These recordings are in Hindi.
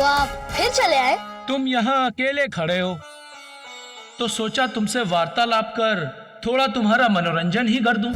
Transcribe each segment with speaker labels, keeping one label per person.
Speaker 1: आप फिर चले आए?
Speaker 2: तुम यहाँ अकेले खड़े हो तो सोचा तुमसे वार्तालाप कर थोड़ा तुम्हारा मनोरंजन ही कर दूं।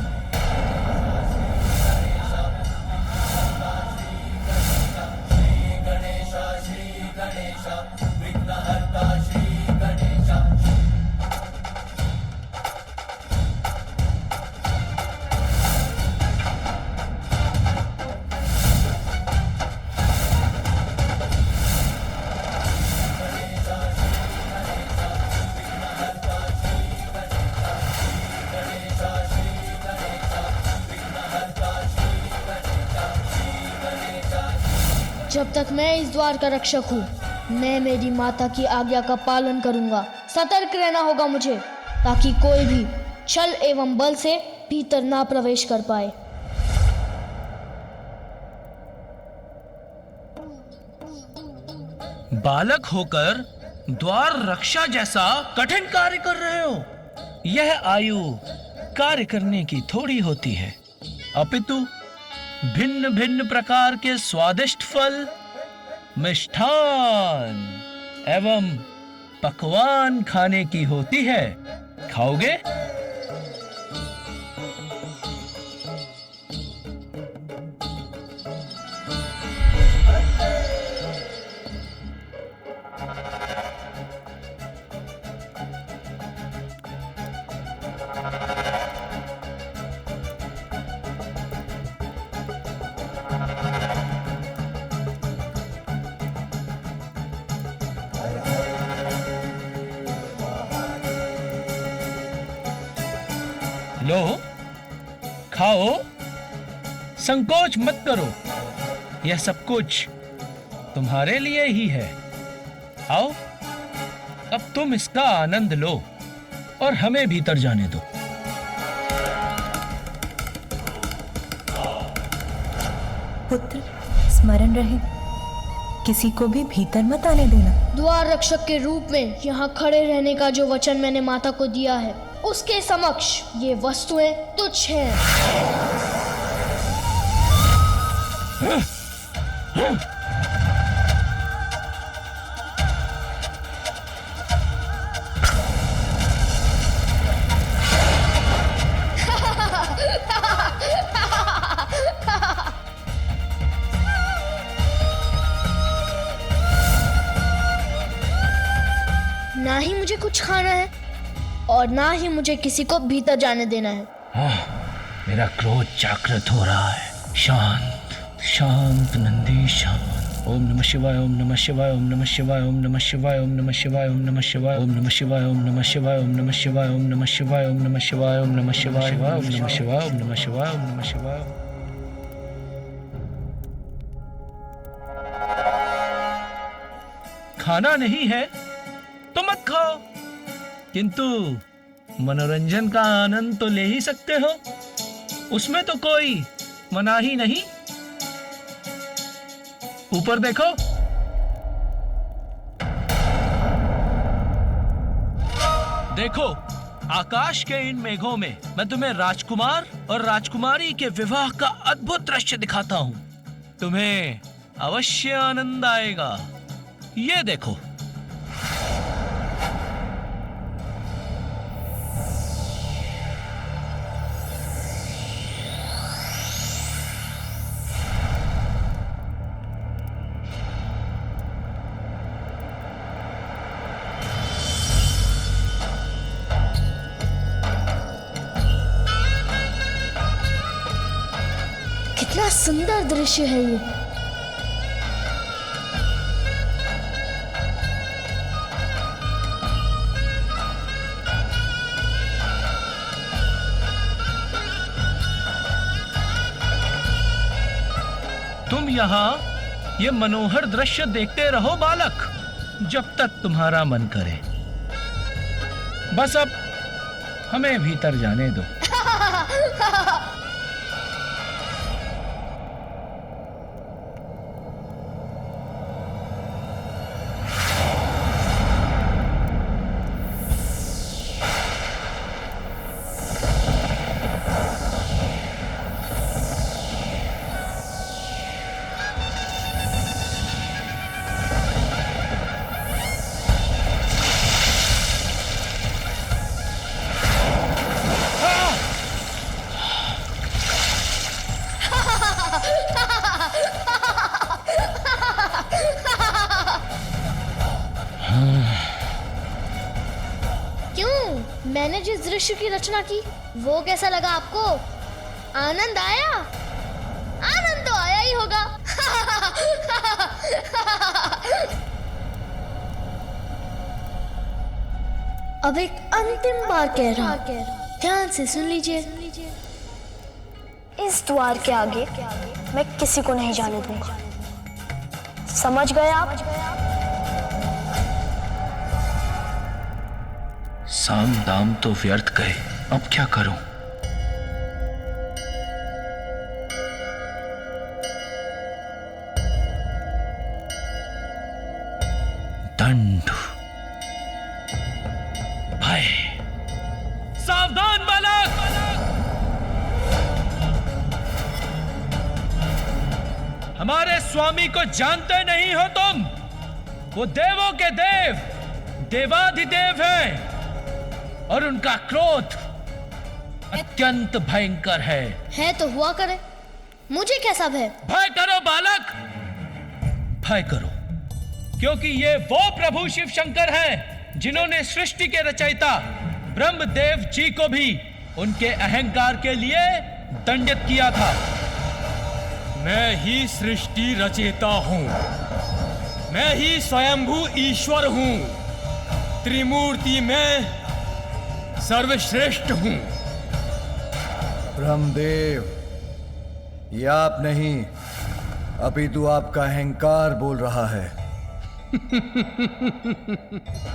Speaker 1: जब तक मैं इस द्वार का रक्षक हूँ, मैं मेरी माता की आज्ञा का पालन करूंगा। सतर्क रहना होगा मुझे, ताकि कोई भी छल एवं बल से भीतर ना प्रवेश कर पाए।
Speaker 2: बालक होकर द्वार रक्षा जैसा कठिन कार्य कर रहे हो। यह आयु कार्य करने की थोड़ी होती है, अपितु भिन्न भिन्न प्रकार के स्वादिष्ट फल, मिष्ठान एवं पकवान खाने की होती है। खाओगे? लो, खाओ, संकोच मत करो। यह सब कुछ तुम्हारे लिए ही है। आओ, अब तुम इसका आनंद लो और हमें भीतर जाने दो।
Speaker 3: पुत्र, स्मरण रहे, किसी को भी भीतर मत आने देना।
Speaker 1: द्वार रक्षक के रूप में यहाँ खड़े रहने का जो वचन मैंने माता को दिया है, उसके समक्ष ये वस्तुएं तुच्छ हैं। ना ही मुझे कुछ खाना है और ना ही मुझे किसी को भीतर जाने देना है।
Speaker 2: मेरा क्रोध जागृत हो रहा है। शांत शांत नंदी शांत। ओम नमः शिवाय, ओम नमः शिवाय, ओम नमः शिवाय, ओम नमः शिवाय, ओम नमः शिवाय, ओम नमः शिवाय, ओम नमः शिवाय, ओम नमः शिवाय, ओम नमः शिवाय, ओम नमः शिवाय, ओम नमः शिवाय, ओम नमः शिवाय, ओम नमः शिवाय, ओम नमः शिवाय, ओम नमः शिवाय। खाना नहीं है तो मत खाओ, किंतु मनोरंजन का आनंद तो ले ही सकते हो। उसमें तो कोई मनाही नहीं। ऊपर देखो, देखो आकाश के इन मेघों में मैं तुम्हें राजकुमार और राजकुमारी के विवाह का अद्भुत दृश्य दिखाता हूं। तुम्हें अवश्य आनंद आएगा। ये देखो।
Speaker 1: कितना सुंदर दृश्य है ये।
Speaker 2: तुम यहाँ ये मनोहर दृश्य देखते रहो बालक, जब तक तुम्हारा मन करे। बस अब हमें भीतर जाने दो।
Speaker 1: क्यों? मैंने जिस दृश्य की रचना की वो कैसा लगा आपको? आनंद आया? आनंद तो आया ही होगा। अब एक अंतिम बार कह रहा, ध्यान से सुन लीजिए।
Speaker 4: इस द्वार के आगे मैं किसी को नहीं जाने दूंगा। समझ गए आप?
Speaker 2: साम दाम तो व्यर्थ गए, अब क्या करूं? दंड, भय। सावधान बालक! हमारे स्वामी को जानते नहीं हो तुम? वो देवों के देव, देवाधिदेव हैं और उनका क्रोध अत्यंत भयंकर है
Speaker 1: तो हुआ करे, मुझे कैसा भय?
Speaker 2: भय करो बालक, भय करो, क्योंकि ये वो प्रभु शिव शंकर हैं जिन्होंने सृष्टि के रचयिता ब्रह्मदेव जी को भी उनके अहंकार के लिए दंडित किया था।
Speaker 5: मैं ही सृष्टि रचयिता हूं, मैं ही स्वयंभू ईश्वर हूं, त्रिमूर्ति में सर्वश्रेष्ठ हूं।
Speaker 6: ब्रह्मदेव, ये आप नहीं, अपितु आपका अहंकार बोल रहा है।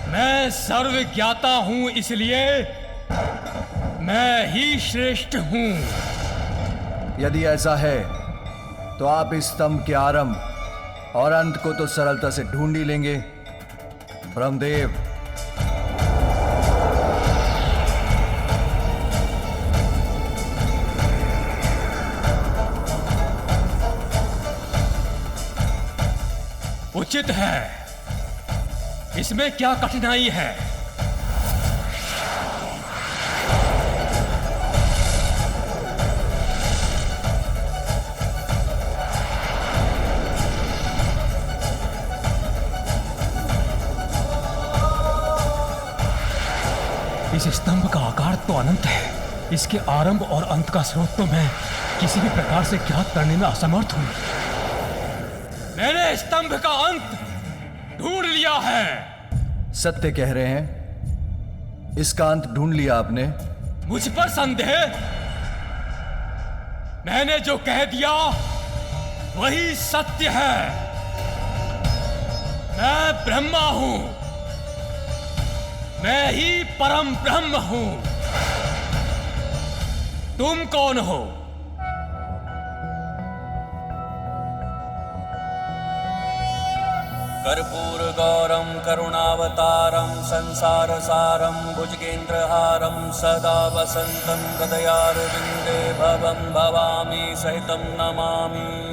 Speaker 5: मैं सर्वज्ञाता हूं, इसलिए मैं ही श्रेष्ठ हूं।
Speaker 6: यदि ऐसा है तो आप इस स्तंभ के आरंभ और अंत को तो सरलता से ढूंढ ही लेंगे। ब्रह्मदेव,
Speaker 5: उचित है, इसमें क्या कठिनाई है? इस स्तंभ का आकार तो अनंत है, इसके आरंभ और अंत का स्रोत तो मैं किसी भी प्रकार से ज्ञात करने में असमर्थ हूं। मैंने स्तंभ का अंत ढूंढ लिया है।
Speaker 6: सत्य कह रहे हैं? इसका अंत ढूंढ लिया आपने?
Speaker 5: मुझ पर संदेह? मैंने जो कह दिया वही सत्य है। मैं ब्रह्मा हूं, मैं ही परम ब्रह्म हूं। तुम कौन हो?
Speaker 7: कर्पूर गौरम करुणावतारम संसार सारम भुजगेन्द्रहारम सदा वसंतं हृदयारविंदे भवं भवामी सहितं नमामि।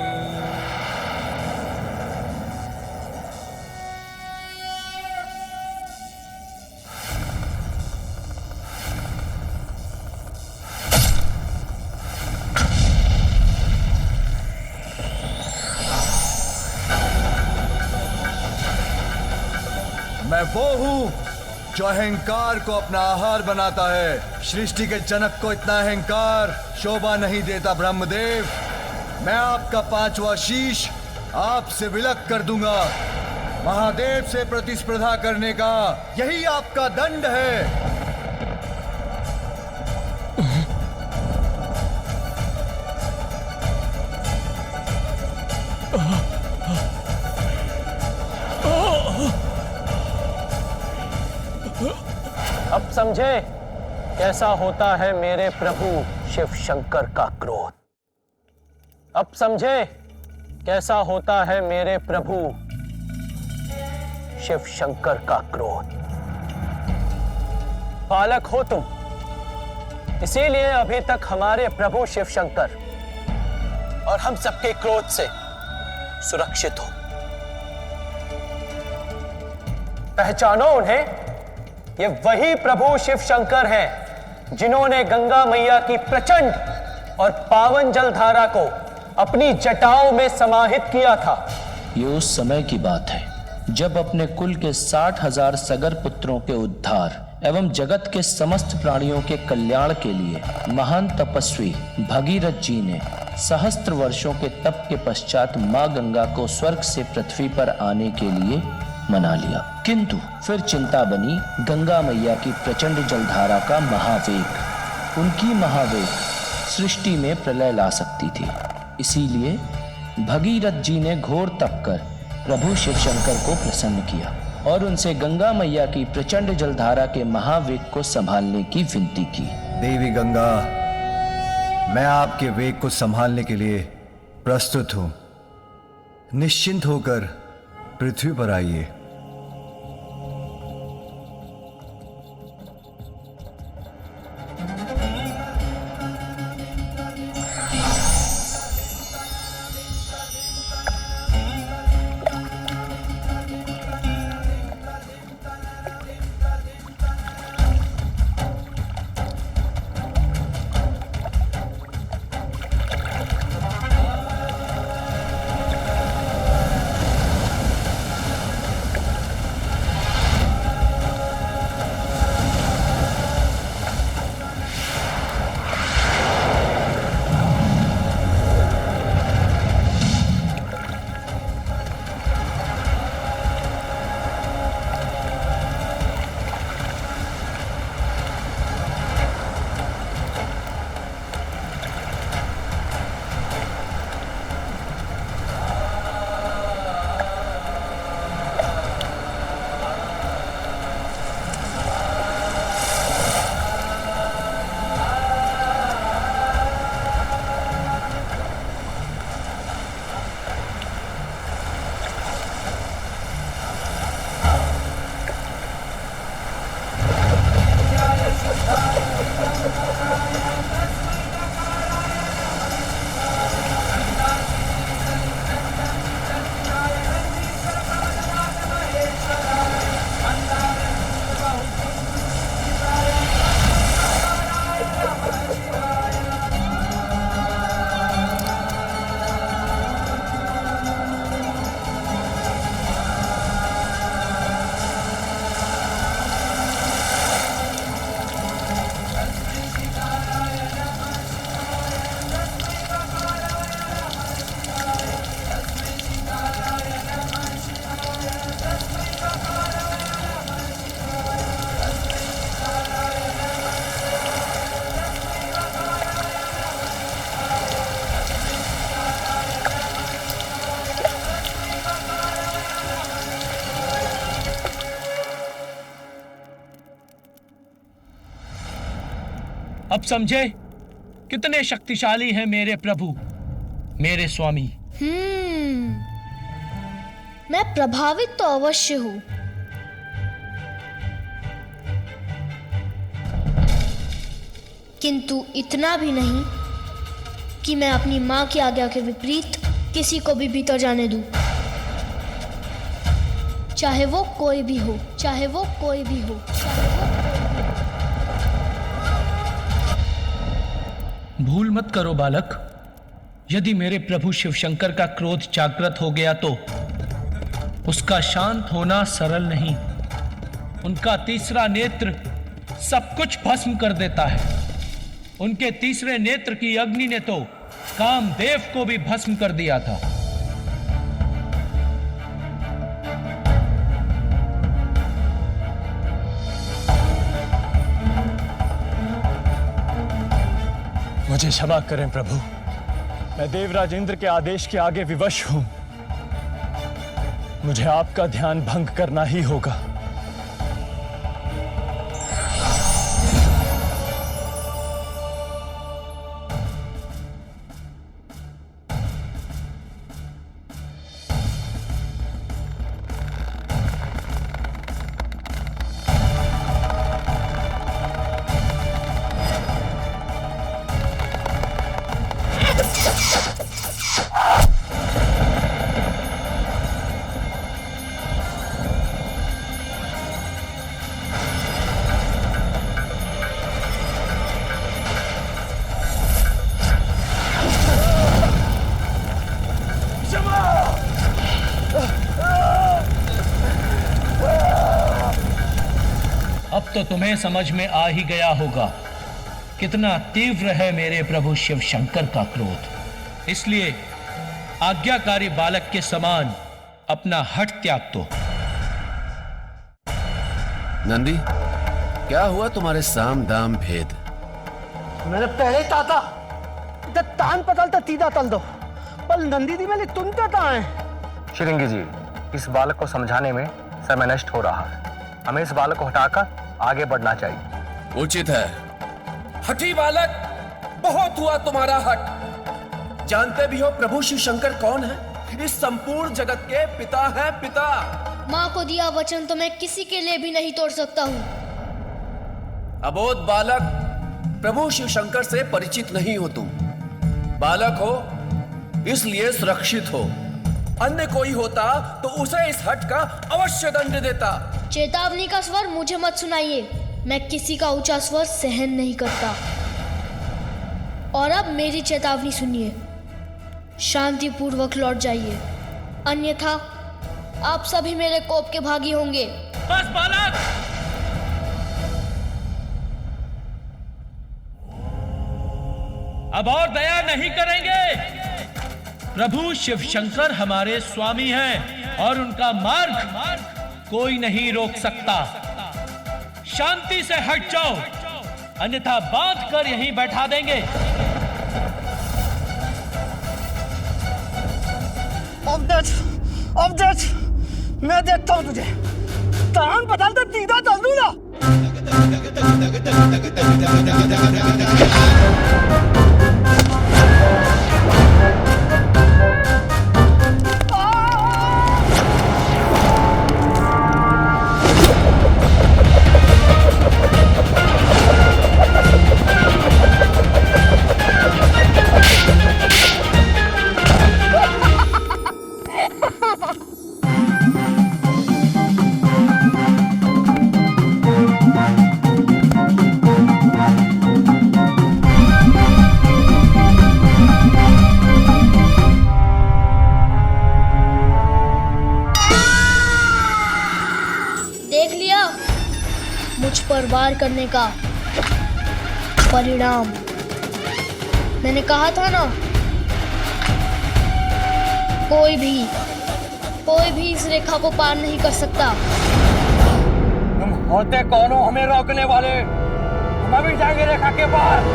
Speaker 6: मैं वो हूं जो अहंकार को अपना आहार बनाता है। सृष्टि के जनक को इतना अहंकार शोभा नहीं देता। ब्रह्मदेव, मैं आपका पांचवा शीश आपसे विलक कर दूंगा। महादेव से प्रतिस्पर्धा करने का यही आपका दंड है।
Speaker 8: अब समझे कैसा होता है मेरे प्रभु शिव शंकर का क्रोध। अब समझे कैसा होता है मेरे प्रभु शिव शंकर का क्रोध। बालक हो तुम, इसीलिए अभी तक हमारे प्रभु शिव शंकर और हम सबके क्रोध से सुरक्षित हो। पहचानो उन्हें, ये वही प्रभु शिव शंकर हैं जिन्होंने गंगा मैया की प्रचंड और पावन जलधारा को अपनी जटाओं में समाहित किया था।
Speaker 2: ये उस समय की बात है जब अपने कुल के 60,000 सगर पुत्रों के उद्धार एवं जगत के समस्त प्राणियों के कल्याण के लिए महान तपस्वी भगीरथ जी ने सहस्त्र वर्षों के तप के पश्चात मां गंगा को स्वर्ग से पृथ्वी पर आने के लिए मना लिया। किंतु फिर चिंता बनी गंगा मैया की प्रचंड जलधारा का महावेग। उनकी महावेग सृष्टि में प्रलय ला सकती थी। इसीलिए भगीरथ जी ने घोर तप कर प्रभु शिव शंकर को प्रसन्न किया और उनसे गंगा मैया की प्रचंड जलधारा के महावेग को संभालने की विनती की।
Speaker 6: देवी गंगा, मैं आपके वेग को संभालने के लिए प्रस्तुत हूं। निश्चिंत होकर पृथ्वी पर आइए।
Speaker 2: अब समझे कितने शक्तिशाली हैं मेरे प्रभु, मेरे स्वामी।
Speaker 1: मैं प्रभावित तो अवश्य हूं, किंतु इतना भी नहीं कि मैं अपनी मां की आज्ञा के विपरीत किसी को भी भीतर जाने दूं, चाहे वो कोई भी हो, चाहे वो कोई भी हो, चाहे वो
Speaker 2: भूल मत करो बालक, यदि मेरे प्रभु शिव शंकर का क्रोध जागृत हो गया तो उसका शांत होना सरल नहीं। उनका तीसरा नेत्र सब कुछ भस्म कर देता है। उनके तीसरे नेत्र की अग्नि ने तो कामदेव को भी भस्म कर दिया था।
Speaker 5: मुझे क्षमा करें प्रभु, मैं देवराज इंद्र के आदेश के आगे विवश हूं। मुझे आपका ध्यान भंग करना ही होगा।
Speaker 2: अब तो तुम्हें समझ में आ ही गया होगा कितना तीव्र है मेरे प्रभु शिव शंकर का क्रोध। इसलिए आज्ञाकारी बालक के समान अपना हठ त्याग दो।
Speaker 9: नंदी, क्या हुआ तुम्हारे साम दाम भेद?
Speaker 8: मैंने पहले ही कहा था तान पतल तीदा तल दो, पर नंदी दी मैंने तुम क्या कहा है?
Speaker 10: श्रृंगी जी, इस बालक को समझाने में समय नष्ट हो रहा है। हमें इस बालक को हटाकर आगे बढ़ना चाहिए।
Speaker 9: उचित है।
Speaker 11: हठी बालक, बहुत हुआ तुम्हारा हट। जानते भी हो प्रभु शिव शंकर कौन है? इस संपूर्ण जगत के पिता हैं, पिता।
Speaker 1: माँ को दिया वचन तो मैं किसी के लिए भी नहीं तोड़ सकता हूँ।
Speaker 11: अबोध बालक, प्रभु शिव शंकर से परिचित नहीं हो तुम। बालक हो इसलिए सुरक्षित हो। अन्य कोई होता तो उसे इस हट का अवश्य दंड देता।
Speaker 1: चेतावनी का स्वर मुझे मत सुनाइए, मैं किसी का ऊंचा स्वर सहन नहीं करता। और अब मेरी चेतावनी सुनिए, शांति पूर्वक लौट जाइए, अन्यथा आप सभी मेरे कोप के भागी होंगे।
Speaker 2: बस बालक, अब और दया नहीं करेंगे। प्रभु शिव शंकर हमारे स्वामी हैं और उनका मार्ग कोई नहीं रोक सकता। शांति से हट जाओ, अन्यथा बांध कर यहीं बैठा देंगे।
Speaker 8: अब देख, मैं देखता हूं तुझे। तान पतल तो सीधा चल दूं ना।
Speaker 1: वार करने का परिणाम। मैंने कहा था ना, कोई भी इस रेखा को पार नहीं कर सकता।
Speaker 8: तुम होते कौन हो हमें रोकने वाले? हम अभी जाएंगे रेखा के पार।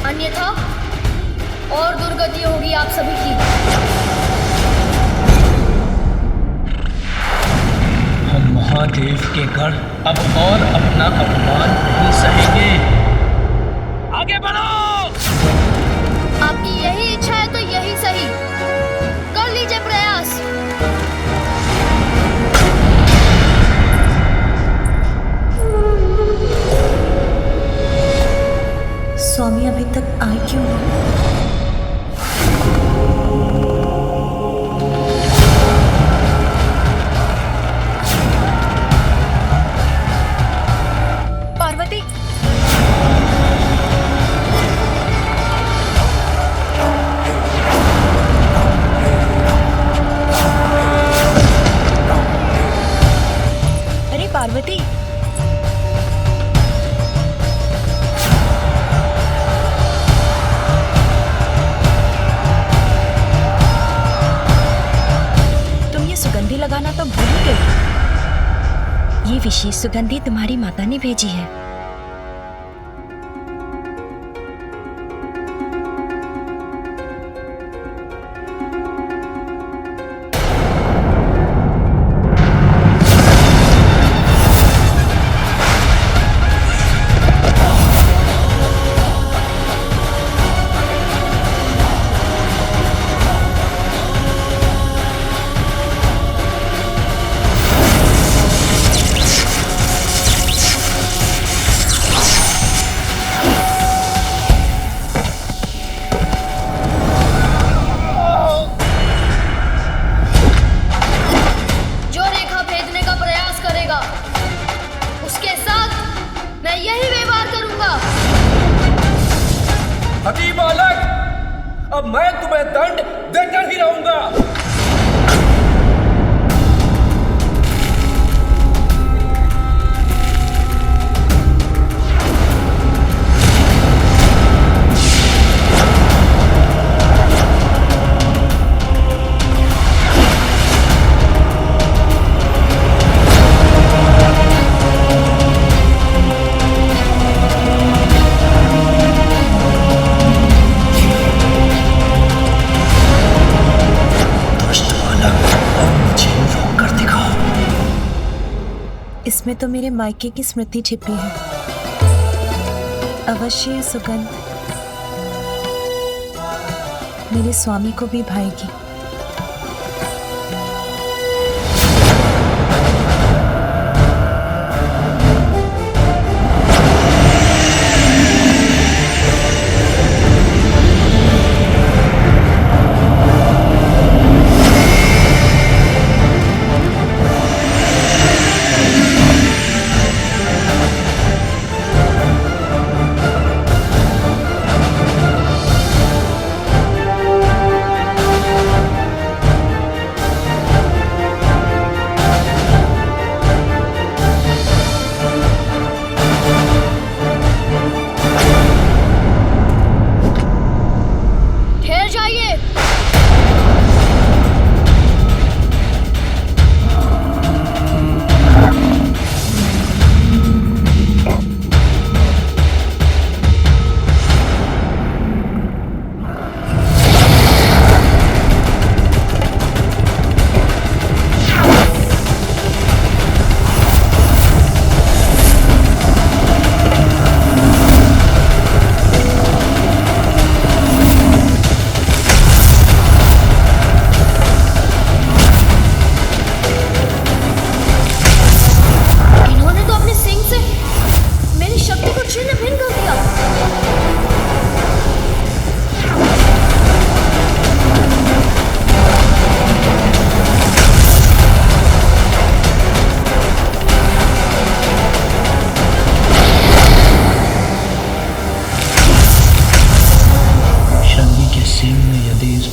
Speaker 1: अन्यथा और दुर्गति होगी आप सभी की।
Speaker 2: हम महादेव के गढ़ अब और अपना अपमान नहीं सहेंगे। आगे बढ़ो।
Speaker 1: आपकी यही इच्छा है तो यही सही, कर लीजिए प्रयास।
Speaker 3: स्वामी अभी तक आए क्यों नहीं? पार्वती, अरे पार्वती,
Speaker 12: विशेष सुगंधी तुम्हारी माता ने भेजी है।
Speaker 11: हठी बालक, अब मैं तुम्हें दंड देकर ही रहूंगा।
Speaker 3: इसमें तो मेरे मायके की स्मृति छिपी है। अवश्य ये सुगंध मेरे स्वामी को भी भाएगी।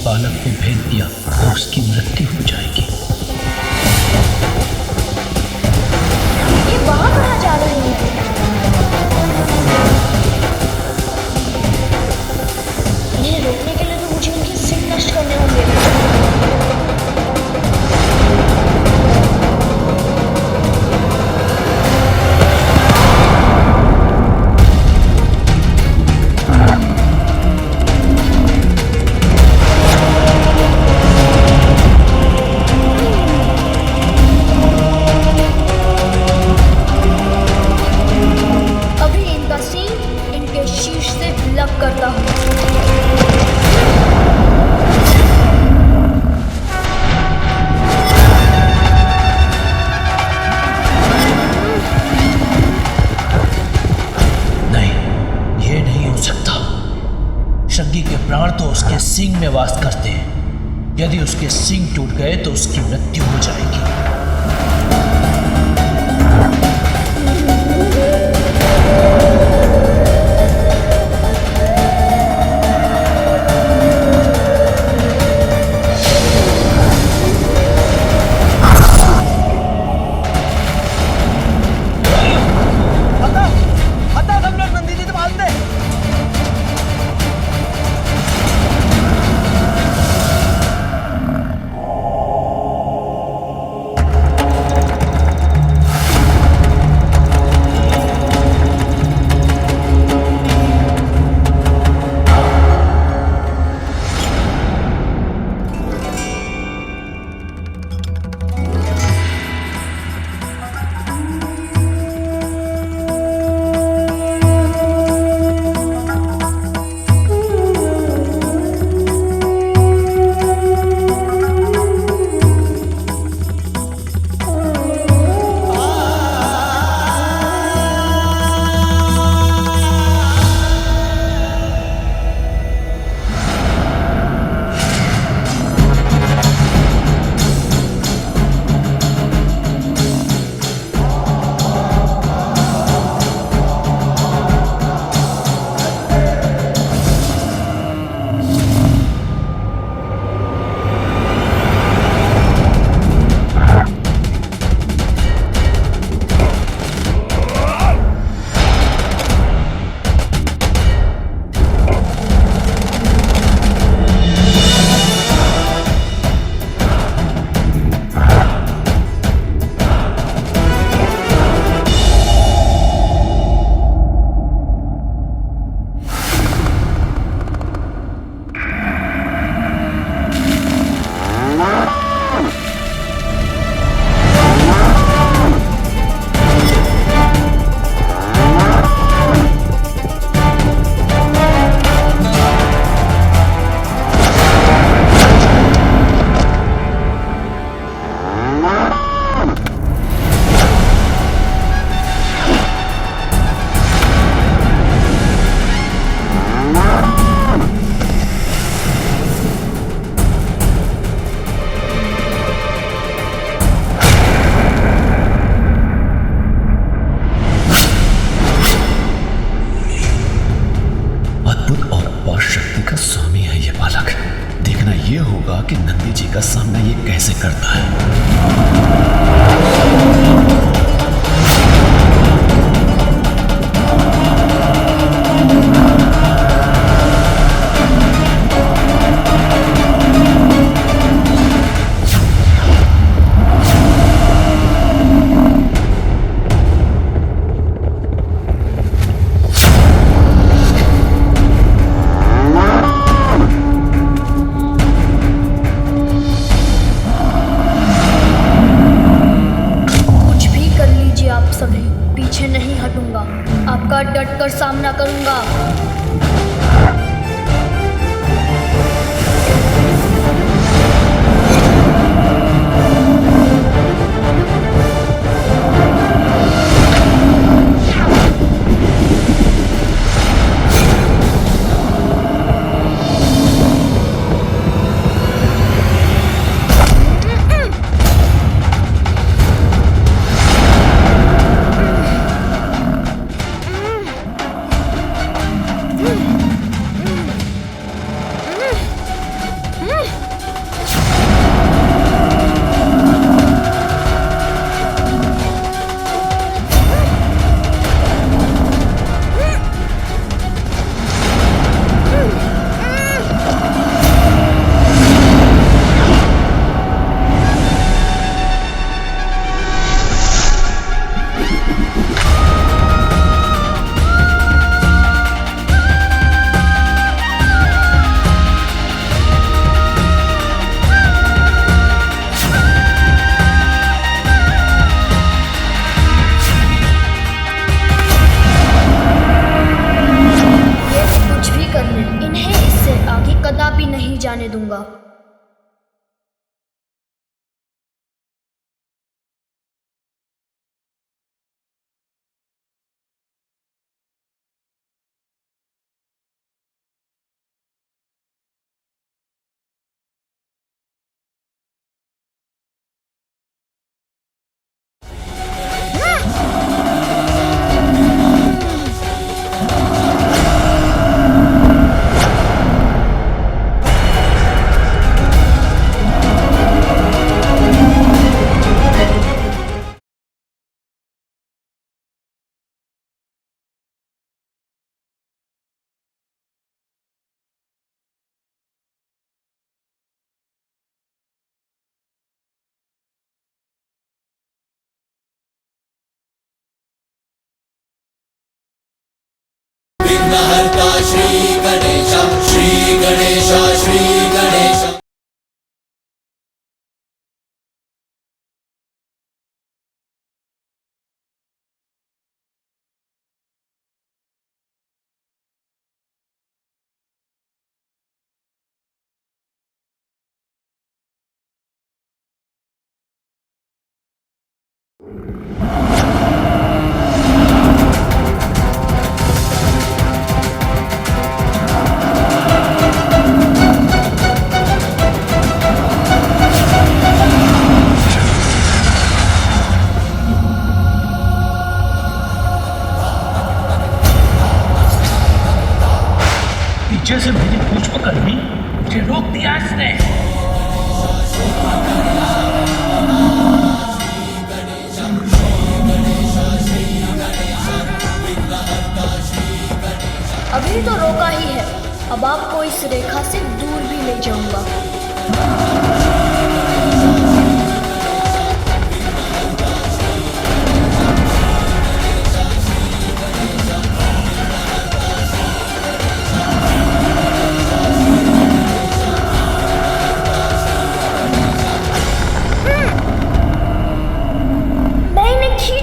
Speaker 2: बालक को भेज दिया तो उसकी मृत्यु हो जाएगी।
Speaker 4: ये वहां कहाँ जा रहे हैं? इन्हें रोकने के लिए तो मुझे इनके सिंह नष्ट करने होंगे। करता हूँ।
Speaker 2: नहीं, ये नहीं हो सकता। शंगी के प्राण तो उसके सींग में वास करते हैं। यदि उसके सींग टूट गए तो उसकी मृत्यु हो जाएगी।
Speaker 9: ये होगा कि नंदी जी का सामना ये कैसे करता है।
Speaker 1: पीछे नहीं हटूंगा, आपका डटकर सामना करूंगा। कदापि नहीं जाने दूंगा।
Speaker 13: विघ्नहर्ता श्री गणेश, श्री गणेश, श्री गणेश।
Speaker 2: पीछे से मेरी पूछ पकड़ ली, मुझे रोक दिया इसने।
Speaker 1: अभी तो रोका ही है, अब आपको इस रेखा से दूर भी ले जाऊंगा।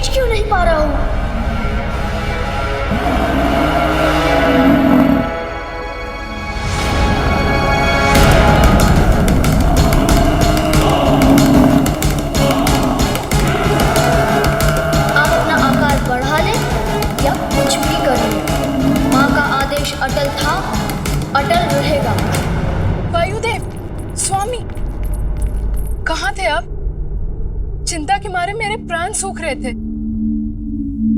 Speaker 1: क्यों नहीं पा रहा हूं? आप अपना आकार बढ़ा ले या कुछ भी कर ले, मां का आदेश अटल था, अटल रहेगा।
Speaker 14: वायुदेव, स्वामी, कहाँ थे आप? चिंता के मारे मेरे प्राण सूख रहे थे।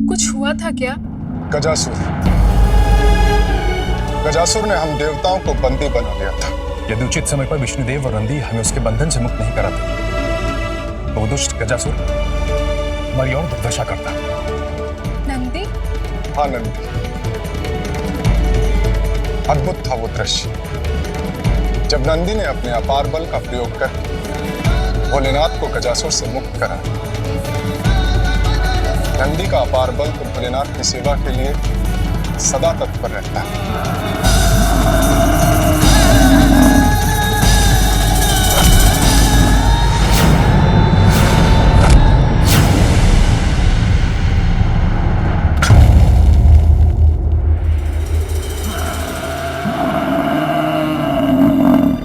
Speaker 14: कुछ हुआ था क्या?
Speaker 15: गजासुर ने हम देवताओं को बंदी बना लिया था।
Speaker 10: यदि उचित समय पर विष्णुदेव और नंदी हमें उसके बंधन से मुक्त नहीं कराते तो वो दुष्ट गजासुर हमारी और दुर्दशा करता।
Speaker 14: नंदी?
Speaker 10: हाँ नंदी। अद्भुत था वो दृश्य जब नंदी ने अपने अपार बल का प्रयोग कर भोलेनाथ को गजासुर से मुक्त करा। नंदी का अपार बल तो भोलेनाथ की सेवा के लिए सदा तत्पर रहता है।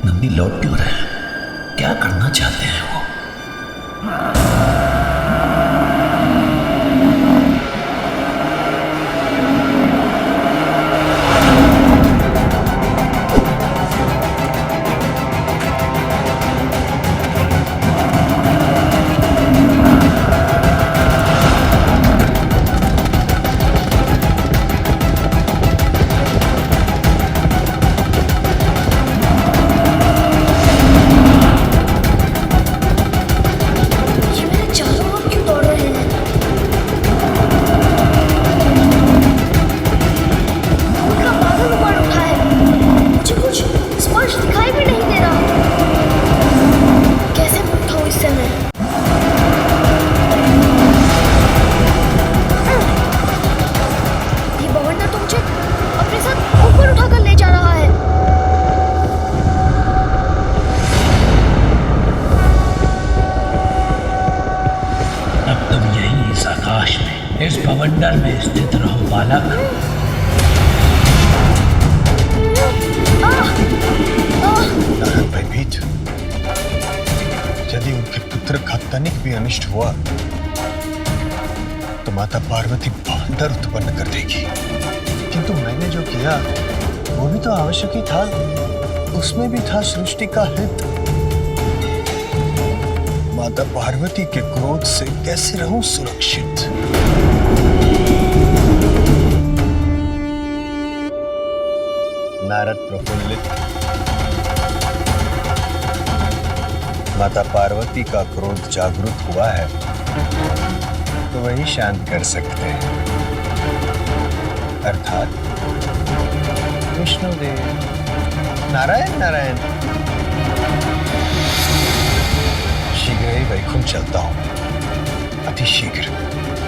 Speaker 2: नंदी लौट क्यों रहे हैं? क्या करना चाहते हैं वो? इस भवंडर में स्थित रहो बालक।
Speaker 10: नारद भयभीत, यदि उनके पुत्र का तनिक भी अनिष्ट हुआ तो माता पार्वती भवंडर उत्पन्न कर देगी। किंतु मैंने जो किया वो भी तो आवश्यक ही था, उसमें भी था सृष्टि का हित। माता पार्वती के क्रोध से कैसे रहूं सुरक्षित? नारद प्रफुल्लित, माता पार्वती का क्रोध जागृत हुआ है तो वही शांत कर सकते हैं, अर्थात विष्णुदेव। नारायण नारायण। शीघ्र ही वैकुंठ चलता हूं, अति शीघ्र।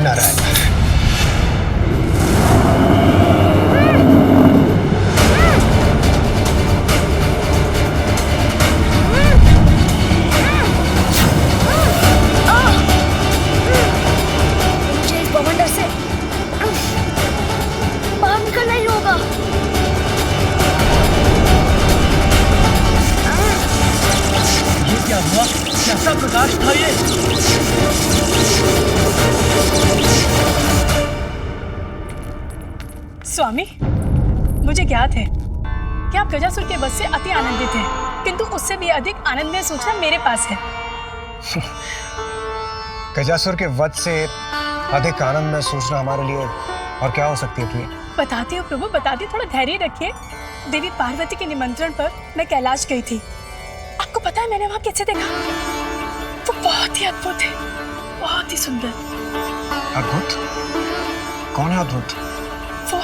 Speaker 10: नारायण नारायण।
Speaker 4: मुझे इस बवंडर से बाहर निकलना ही होगा।
Speaker 2: ये क्या हुआ? कैसा प्रकाश था ये?
Speaker 14: स्वामी, मुझे ज्ञात है कि आप गजासुर के वध से अति आनंदित हैं, किंतु उससे भी अधिक आनंदमय सूचना मेरे पास है।
Speaker 10: गजासुर के वध से अधिक आनंद में सूचना हमारे लिए और क्या हो सकती है प्रिय?
Speaker 14: बताती हूँ प्रभु, बताती हूँ, थोड़ा धैर्य रखिए। देवी पार्वती के निमंत्रण पर मैं कैलाश गई थी। आपको पता है मैंने वहां कैसे देखा? वो बहुत ही अद्भुत है, बहुत ही सुंदर।
Speaker 10: अद्भुत? कौन है अद्भुत?
Speaker 14: वो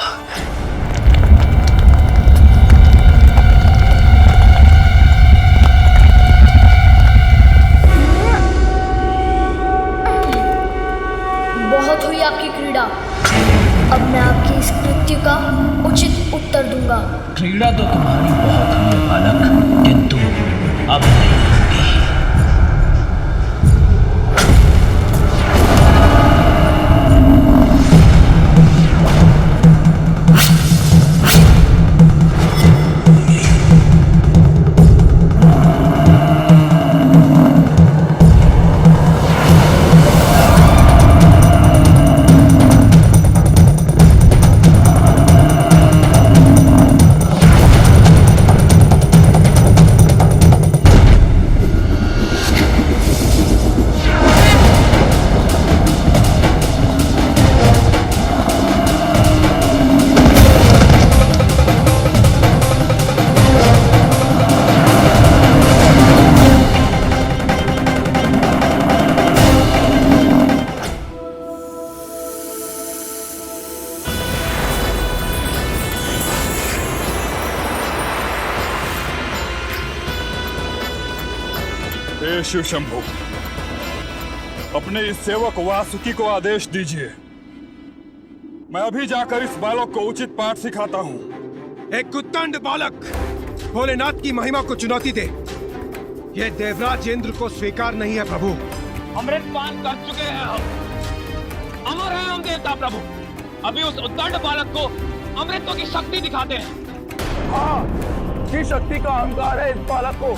Speaker 1: बहुत हुई आपकी क्रीड़ा, अब मैं आपकी इस कृत्य का उचित उत्तर दूंगा।
Speaker 2: क्रीड़ा तो तुम्हारी बहुत हुई है बालक, किंतु अब नहीं होगी।
Speaker 15: हे शिव शंभु, अपने इस सेवक वासुकी को आदेश दीजिए। मैं अभी जाकर इस बालक को उचित पाठ सिखाता हूँ।
Speaker 16: एक कुत्तंड बालक भोलेनाथ की महिमा को चुनौती दे, ये देवराज इंद्र को स्वीकार नहीं है प्रभु।
Speaker 8: अमृत पान कर चुके हैं हम, अमर है हम देवता प्रभु। अभी उस उद्दंड बालक को अमृतों की शक्ति दिखाते हैं।
Speaker 17: हाँ, की शक्ति का अहंकार है इस बालक को।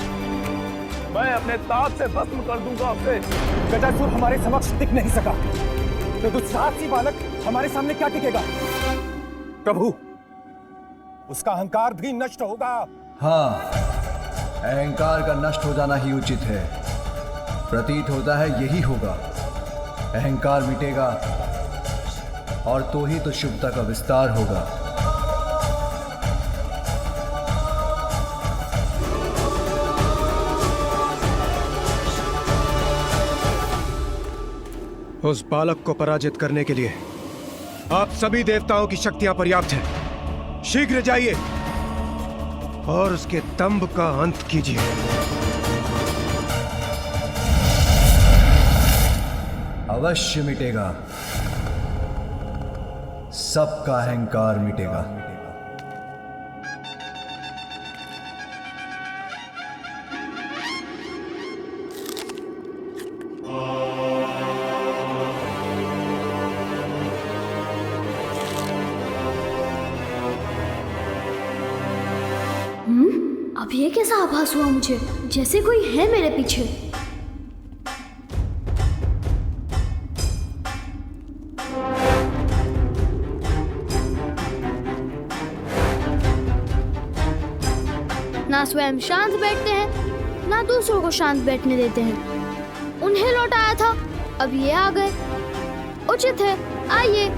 Speaker 17: मैं अपने ताप से भस्म कर दूंगा उसे।
Speaker 16: गजासुर हमारे समक्ष टिक नहीं सका, तो दुस्साहसी बालक हमारे सामने क्या टिकेगा? प्रभु, उसका अहंकार भी नष्ट होगा।
Speaker 6: हाँ, अहंकार का नष्ट हो जाना ही उचित है। प्रतीत होता है यही होगा। अहंकार मिटेगा और तो ही तो शुभता का विस्तार होगा।
Speaker 16: उस बालक को पराजित करने के लिए आप सभी देवताओं की शक्तियां पर्याप्त हैं। शीघ्र जाइए और उसके दंभ का अंत कीजिए।
Speaker 6: अवश्य मिटेगा, सबका अहंकार मिटेगा।
Speaker 1: अब ये कैसा आभास हुआ मुझे, जैसे कोई है मेरे पीछे। ना स्वयं शांत बैठते हैं, ना दूसरों को शांत बैठने देते हैं। उन्हें लौटाया था, अब ये आ गए। उचित है, आइए।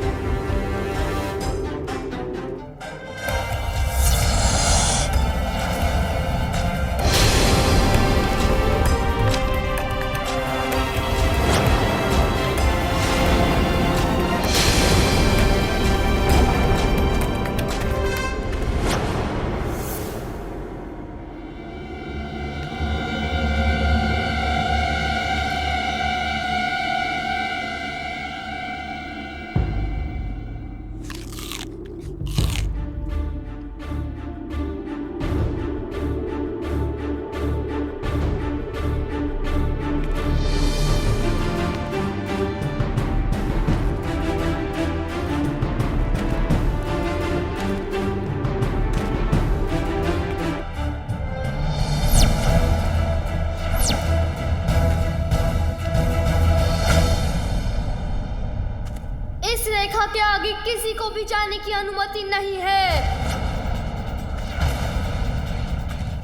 Speaker 1: के आगे किसी को भी जाने की अनुमति नहीं है।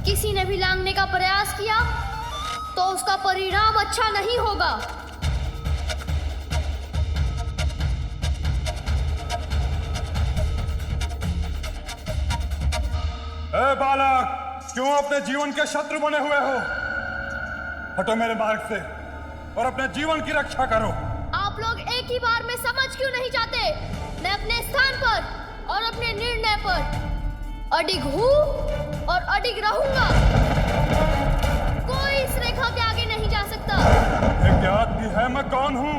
Speaker 1: किसी ने भी लांघने का प्रयास किया तो उसका परिणाम अच्छा नहीं होगा।
Speaker 15: ए बालक, क्यों अपने जीवन के शत्रु बने हुए हो? हटो मेरे मार्ग से और अपने जीवन की रक्षा करो।
Speaker 1: आप लोग एक ही बार में समझ क्यों नहीं जाते? मैं अपने स्थान पर और अपने निर्णय पर अडिग हूँ और अडिग रहूंगा। कोई इस रेखा के आगे नहीं जा सकता।
Speaker 15: ये ज्ञात भी है मैं कौन हूँ?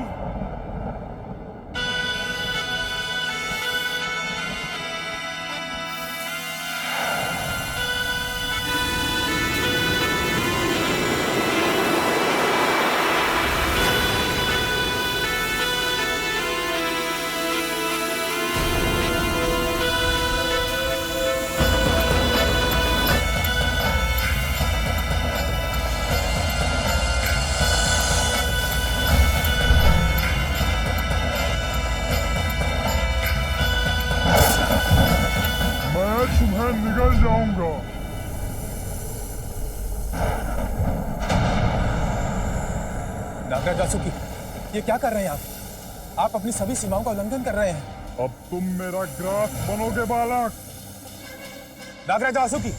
Speaker 15: निकल जाऊंगा।
Speaker 16: नागराज वासुकी, ये क्या कर रहे हैं आप? आप अपनी सभी सीमाओं का उल्लंघन कर रहे हैं।
Speaker 15: अब तुम मेरा ग्रास बनोगे बालक।
Speaker 16: नागराज वासुकी,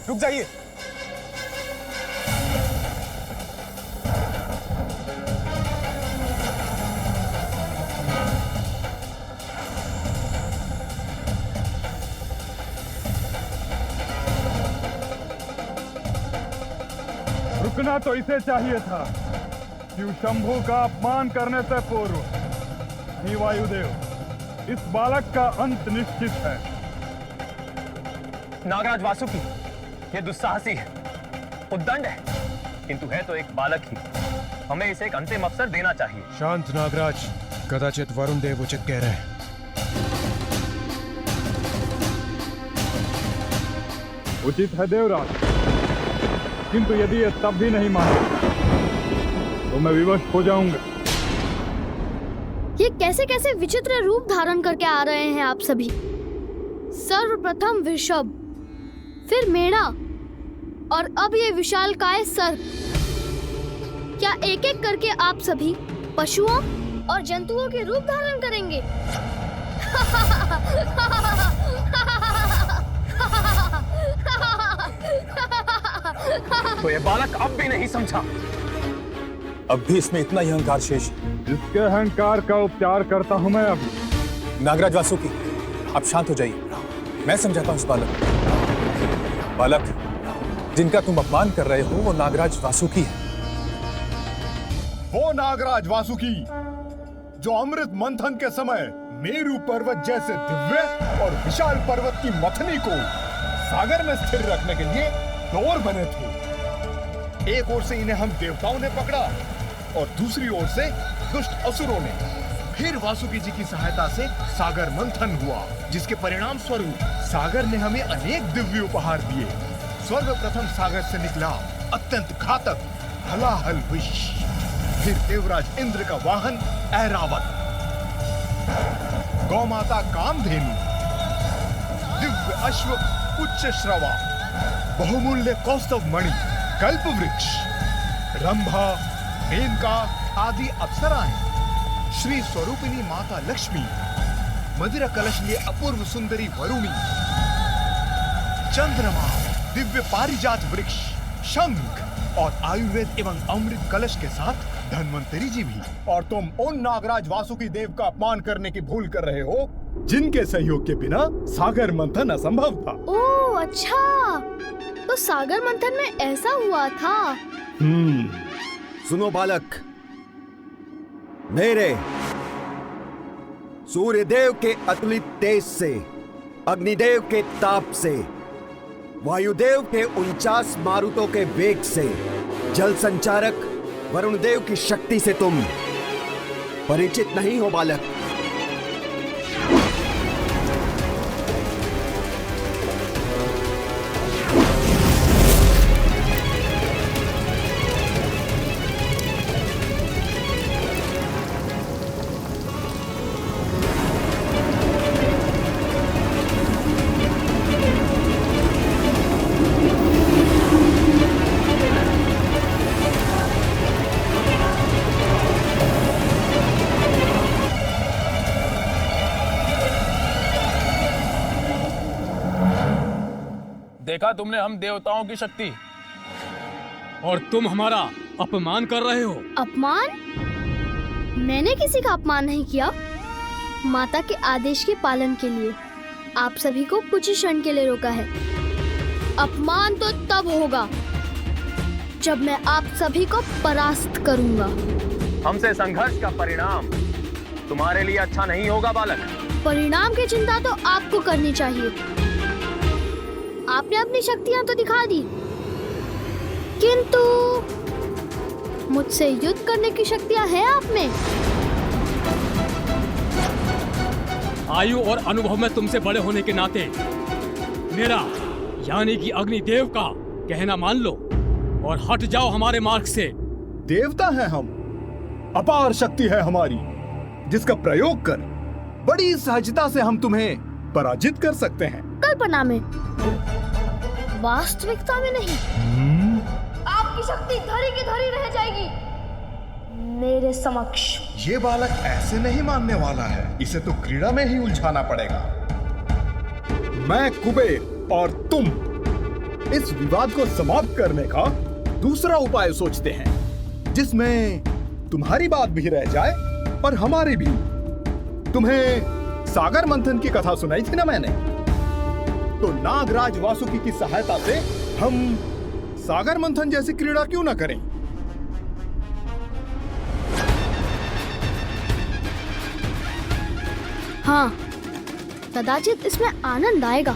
Speaker 16: रुक जाइए।
Speaker 15: रुकना तो इसे चाहिए था। शिव शंभू का अपमान करने से पूर्व। नहीं वायुदेव, इस बालक का अंत निश्चित है।
Speaker 5: नागराज वासुकी, ये दुस्साहसी है, उद्दंड है, किंतु है तो एक बालक ही। हमें इसे एक अंतिम अवसर देना चाहिए।
Speaker 16: शांत नागराज, कदाचित वरुण देव उचित कह रहे हैं।
Speaker 15: उचित है देवराज, किंतु यदि ये तब भी नहीं माने तो मैं विवश हो जाऊंगा।
Speaker 1: ये कैसे कैसे विचित्र रूप धारण करके आ रहे हैं आप सभी। सर्वप्रथम वृषभ, फिर मेढ़ा और अब ये विशालकाय सर्प। क्या एक एक करके आप सभी पशुओं और जंतुओं के रूप धारण करेंगे?
Speaker 5: तो ये बालक अब भी नहीं समझा।
Speaker 15: अब भी इसमें इतना ही अहंकार शेष है। इसके अहंकार का उपचार करता हूं मैं अभी।
Speaker 18: नागराज वासुकी, आप शांत हो जाइए, मैं समझाता हूं इस बालक। जिनका तुम अपमान कर रहे हो वो नागराज वासुकी है।
Speaker 6: वो नागराज वासुकी जो अमृत मंथन के समय मेरू पर्वत जैसे दिव्य और विशाल पर्वत की मथनी को सागर में स्थिर रखने के लिए डोर बने थे। एक ओर से इन्हें हम देवताओं ने पकड़ा और दूसरी ओर से दुष्ट असुरों ने। फिर वासुकी जी की सहायता से सागर मंथन हुआ, जिसके परिणाम स्वरूप सागर ने हमें अनेक दिव्य उपहार दिए। सर्वप्रथम सागर से निकला अत्यंत घातक हलाहल विष, फिर देवराज इंद्र का वाहन ऐरावत, गौमाता कामधेनु, दिव्य अश्व उच्च श्रवा, बहुमूल्य कौस्तव मणि, कल्प वृक्ष, रंभा, मेनका आदि अप्सराएं, श्री स्वरूपिणी माता लक्ष्मी, मदिरा कलश लिए अपूर्व सुंदरी वरुणी, चंद्रमा, दिव्य पारिजात वृक्ष, शंख और आयुर्वेद एवं अमृत कलश के साथ धन्वंतरी जी भी। और तुम उन नागराज वासुकी देव का अपमान करने की भूल कर रहे हो जिनके सहयोग के बिना सागर मंथन असंभव था।
Speaker 1: ओह अच्छा, तो सागर मंथन में ऐसा हुआ था।
Speaker 6: सुनो बालक, मेरे सूर्यदेव के अतुलित तेज से, अग्निदेव के ताप से, वायुदेव के 49 मारुतों के वेग से, जल संचारक वरुण देव की शक्ति से तुम परिचित नहीं हो बालक।
Speaker 5: देखा तुमने हम देवताओं की शक्ति, और तुम हमारा अपमान कर रहे हो।
Speaker 1: अपमान? मैंने किसी का अपमान नहीं किया। माता के आदेश के पालन के लिए आप सभी को कुछ ही क्षण के लिए रोका है। अपमान तो तब होगा जब मैं आप सभी को परास्त करूंगा।
Speaker 5: हमसे संघर्ष का परिणाम तुम्हारे लिए अच्छा नहीं होगा बालक।
Speaker 1: परिणाम की चिंता तो आपको करनी चाहिए। आपने अपनी शक्तियां तो दिखा दी, किंतु मुझसे युद्ध करने की शक्तियां हैं आप में।
Speaker 5: आयु और अनुभव में तुमसे बड़े होने के नाते मेरा यानी कि अग्निदेव का कहना मान लो और हट जाओ हमारे मार्ग से।
Speaker 6: देवता हैं हम, अपार शक्ति है हमारी, जिसका प्रयोग कर बड़ी सहजता से हम तुम्हें पराजित कर सकते हैं।
Speaker 1: कल्पना में, वास्तविकता में नहीं। आपकी शक्ति धरी की धरी रह जाएगी मेरे समक्ष।
Speaker 6: ये बालक ऐसे नहीं मानने वाला है, इसे तो क्रीड़ा में ही उलझाना पड़ेगा। मैं कुबेर और तुम इस विवाद को समाप्त करने का दूसरा उपाय सोचते हैं, जिसमें तुम्हारी बात भी रह जाए और हमारी भी। तुम्हें सागर मंथन की कथा सुनाई थी ना मैंने, तो नागराज वासुकी की सहायता से हम
Speaker 18: सागर मंथन जैसी क्रीड़ा क्यों ना करें?
Speaker 1: हाँ, कदाचित इसमें आनंद आएगा,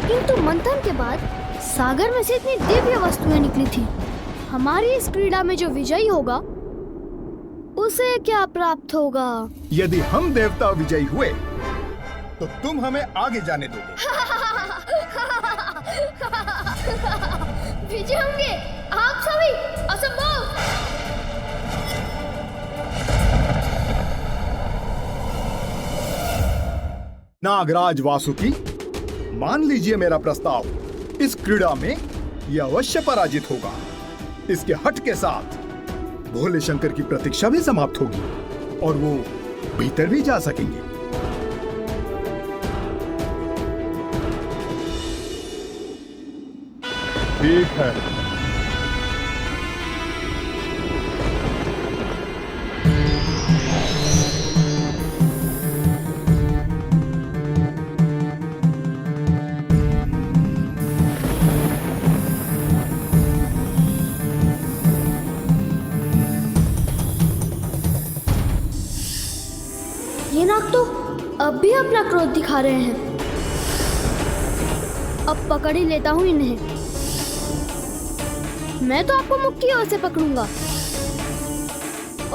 Speaker 1: किंतु मंथन के बाद सागर में से इतनी दिव्य वस्तुएं निकली थी। हमारी इस क्रीड़ा में जो विजयी होगा उसे क्या प्राप्त होगा?
Speaker 18: यदि हम देवता विजयी हुए तो तुम हमें आगे जाने दोगे।
Speaker 1: विजय होंगे आप सभी? असंभव।
Speaker 18: नागराज वासुकी, मान लीजिए मेरा प्रस्ताव। इस क्रीड़ा में यह अवश्य पराजित होगा। इसके हट के साथ भोले शंकर की प्रतीक्षा भी समाप्त होगी और वो भीतर भी जा सकेंगे। ठीक है।
Speaker 1: ये नाग तो अब भी अपना क्रोध दिखा रहे हैं। अब पकड़ ही लेता हूँ इन्हें। मैं तो आपको मुख की ओर से पकड़ूंगा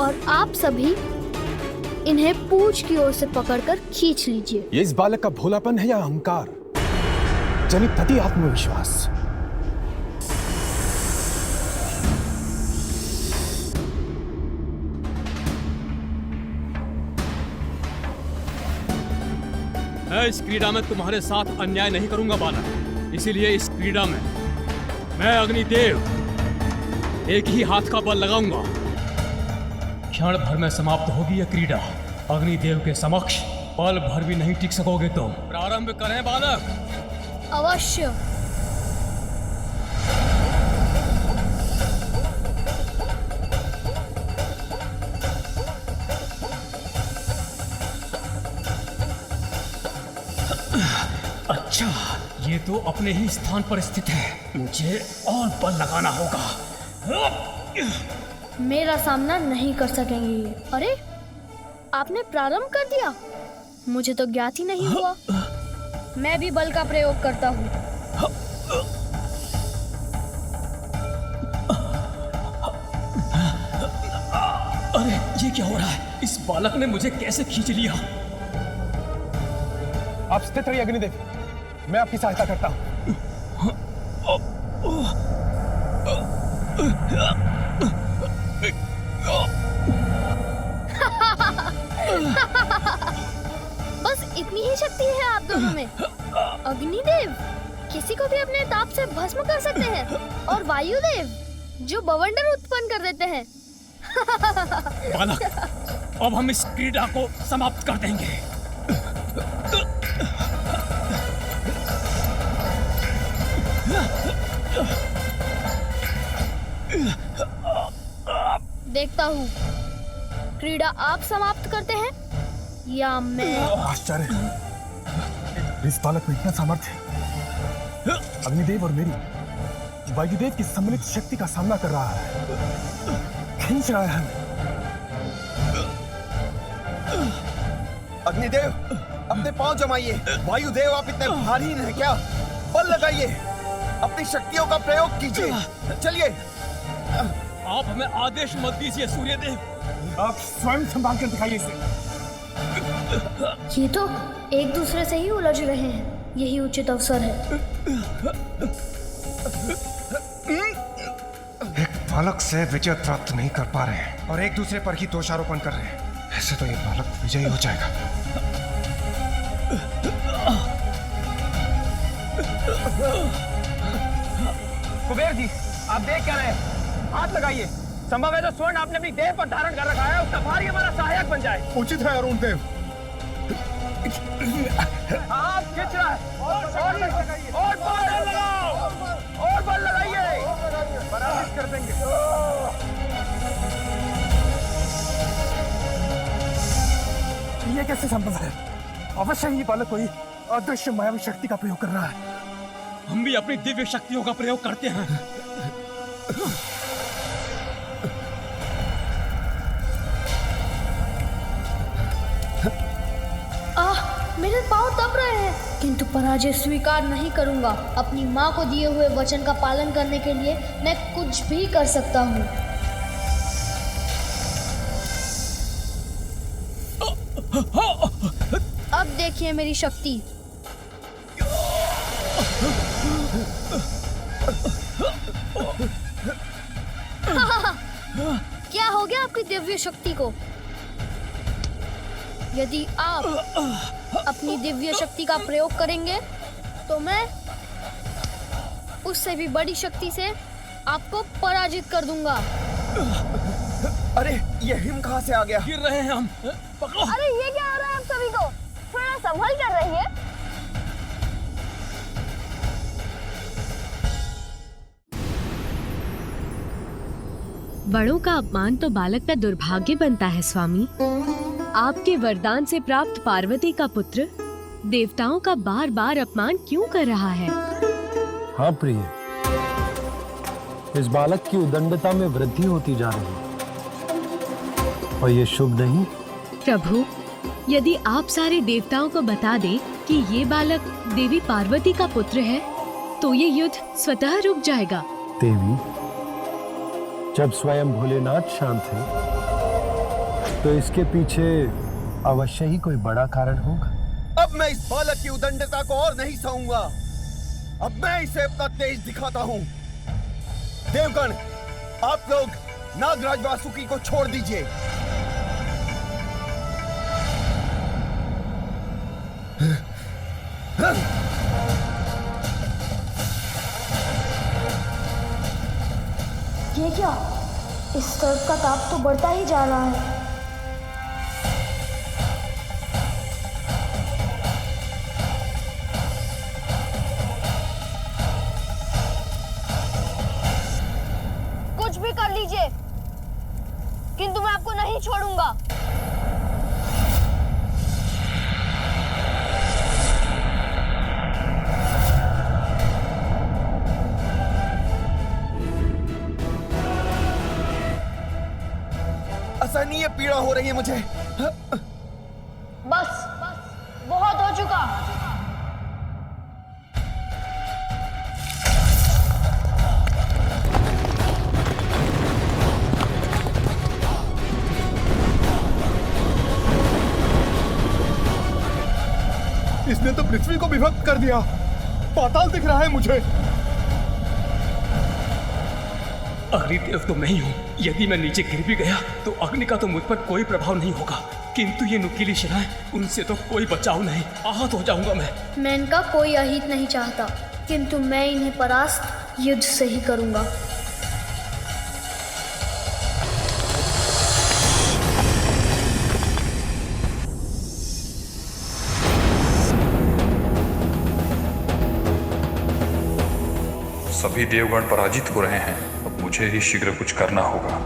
Speaker 1: और आप सभी इन्हें पूंछ की ओर से पकड़कर खींच लीजिए।
Speaker 18: ये इस बालक का भोलापन है या अहंकार? जनित अति आत्मविश्वास।
Speaker 5: मैं इस क्रीड़ा में तुम्हारे साथ अन्याय नहीं करूंगा बालक। इसीलिए इस क्रीड़ा में मैं अग्निदेव एक ही हाथ का बल लगाऊंगा। क्षण भर में समाप्त होगी यह क्रीड़ा। अग्निदेव के समक्ष पल भर भी नहीं टिक सकोगे तुम। प्रारंभ करें बालक?
Speaker 1: अवश्य।
Speaker 5: अच्छा, ये तो अपने ही स्थान पर स्थित है। मुझे और बल लगाना होगा।
Speaker 1: मेरा सामना नहीं कर सकेंगे ये। अरे, आपने प्रारंभ कर दिया? मुझे तो ज्ञात ही नहीं हुआ। मैं भी बल का प्रयोग करता हूँ।
Speaker 5: अरे, ये क्या हो रहा है? इस बालक ने मुझे कैसे खींच लिया?
Speaker 18: आप स्थित रहिए अग्निदेव, मैं आपकी सहायता करता हूं।
Speaker 1: बस इतनी ही शक्ति है आप दोनों में। अग्निदेव किसी को भी अपने ताप से भस्म कर सकते हैं और वायुदेव जो बवंडर उत्पन्न कर देते हैं।
Speaker 5: बालक, अब हम इस क्रीड़ा को समाप्त कर देंगे।
Speaker 1: देखता हूँ क्रीड़ा आप समाप्त करते हैं या मैं।
Speaker 18: आश्चर्य, इस बालक में इतना सामर्थ्य है। अग्निदेव और मेरी वायुदेव की सम्मिलित शक्ति का सामना कर रहा है, खींच रहा है हमें।
Speaker 19: अग्निदेव, अपने पांव जमाइए। वायुदेव, आप इतने भारी हैं क्या? बल लगाइए, अपनी शक्तियों का प्रयोग कीजिए। चलिए।
Speaker 5: आप हमें आदेश मत दीजिए सूर्यदेव।
Speaker 18: आप स्वयं संभाल कर दिखाइए इसे।
Speaker 1: ये तो एक दूसरे से ही उलझ रहे हैं। यही उचित अवसर है।
Speaker 16: एक बालक से विजय प्राप्त नहीं कर पा रहे हैं और एक दूसरे पर ही दोषारोपण कर रहे हैं। ऐसे तो ये बालक विजयी हो जाएगा।
Speaker 8: कुबेर जी, आप देख क्या रहे हैं? हाथ लगाइए। संभव है जो स्वर्ण आपने अपनी देह पर धारण कर रखा है उसका भारी हमारा सहायक बन जाए।
Speaker 18: उचित है अरुण देव।
Speaker 8: हाँ, खींच रहा है। और बल लगाओ, और बल लगाइए। पराजित कर देंगे।
Speaker 18: ये कैसे संभव है? अवश्य ही बालक कोई अदृश्य मायावी शक्ति का प्रयोग कर रहा है।
Speaker 5: हम भी अपनी दिव्य शक्तियों का प्रयोग करते हैं।
Speaker 1: मेरे पाँव दब रहे हैं, किंतु पराजय स्वीकार नहीं करूंगा। अपनी माँ को दिए हुए वचन का पालन करने के लिए मैं कुछ भी कर सकता हूँ। अब देखिए मेरी शक्ति। क्या हो गया आपकी दिव्य शक्ति को? यदि आप अपनी दिव्य शक्ति का प्रयोग करेंगे तो मैं उससे भी बड़ी शक्ति से आपको पराजित कर दूंगा।
Speaker 19: अरे ये हिम कहाँ से आ गया?
Speaker 5: गिर रहे हैं हम। पकड़ो।
Speaker 4: अरे ये क्या हो रहा है आप सभी को? थोड़ा संभल कर रहिए।
Speaker 20: बड़ों का अपमान तो बालक का दुर्भाग्य बनता है स्वामी। आपके वरदान से प्राप्त पार्वती का पुत्र देवताओं का बार बार अपमान क्यों कर रहा है?
Speaker 8: हाँ प्रिय, इस बालक की उदंडता में वृद्धि होती जा रही है और ये शुभ नहीं।
Speaker 20: प्रभु, यदि आप सारे देवताओं को बता दें कि ये बालक देवी पार्वती का पुत्र है तो ये युद्ध स्वतः रुक जाएगा।
Speaker 8: देवी, जब स्वयं भोलेनाथ शांत है तो इसके पीछे अवश्य ही कोई बड़ा कारण होगा।
Speaker 19: अब मैं इस बालक की उदंडता को और नहीं सहूंगा। अब मैं इसे अपना तेज दिखाता हूँ। देवगण, आप लोग नागराज वासुकी को छोड़ दीजिए।
Speaker 1: ये क्या? इस सर्प का ताप तो बढ़ता ही जा रहा है।
Speaker 4: कुछ भी कर लीजिए, किंतु मैं आपको नहीं छोड़ूंगा।
Speaker 19: असहनीय पीड़ा हो रही है मुझे।
Speaker 4: बस बहुत हो चुका।
Speaker 18: इसने तो पृथ्वी को विभक्त कर दिया। पाताल दिख रहा है मुझे।
Speaker 5: अग्निदेव तो मैं ही हूँ। यदि मैं नीचे गिर भी गया तो अग्नि का तो मुझ पर कोई प्रभाव नहीं होगा, किंतु ये नुकीली शिलाएं, उनसे तो कोई बचाव नहीं। आहत हो जाऊंगा
Speaker 1: मैं इनका कोई अहित नहीं चाहता, किंतु मैं इन्हें परास्त युद्ध से ही करूंगा।
Speaker 15: सभी देवगण पराजित हो रहे हैं। अब मुझे ही शीघ्र कुछ करना होगा।